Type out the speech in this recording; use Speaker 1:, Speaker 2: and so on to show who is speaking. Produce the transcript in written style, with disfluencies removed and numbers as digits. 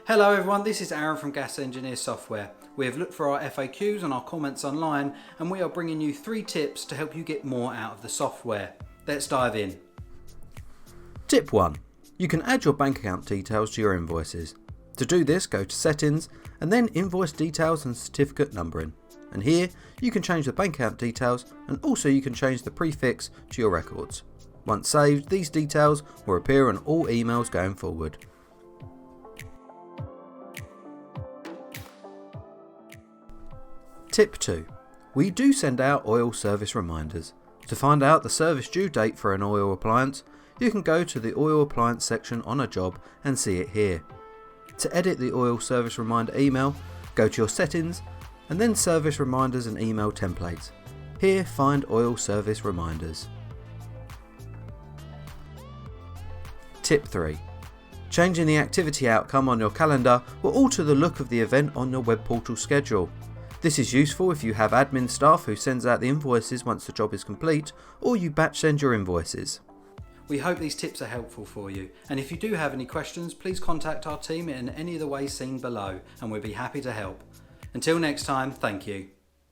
Speaker 1: Hello everyone, this is Aaron from Gas Engineer Software. We have looked for our FAQs and our comments online and we are bringing you 3 tips to help you get more out of the software. Let's dive in.
Speaker 2: Tip 1. You can add your bank account details to your invoices. To do this, go to Settings and then Invoice Details and Certificate Numbering. And here you can change the bank account details and also you can change the prefix to your records. Once saved, these details will appear on all emails going forward. Tip 2. We do send out oil service reminders. To find out the service due date for an oil appliance, you can go to the oil appliance section on a job and see it here. To edit the oil service reminder email, go to your settings and then service reminders and email templates. Here find oil service reminders. Tip 3. Changing the activity outcome on your calendar will alter the look of the event on your web portal schedule. This is useful if you have admin staff who sends out the invoices once the job is complete, or you batch send your invoices.
Speaker 1: We hope these tips are helpful for you, and if you do have any questions, please contact our team in any of the ways seen below and we'll be happy to help. Until next time, thank you.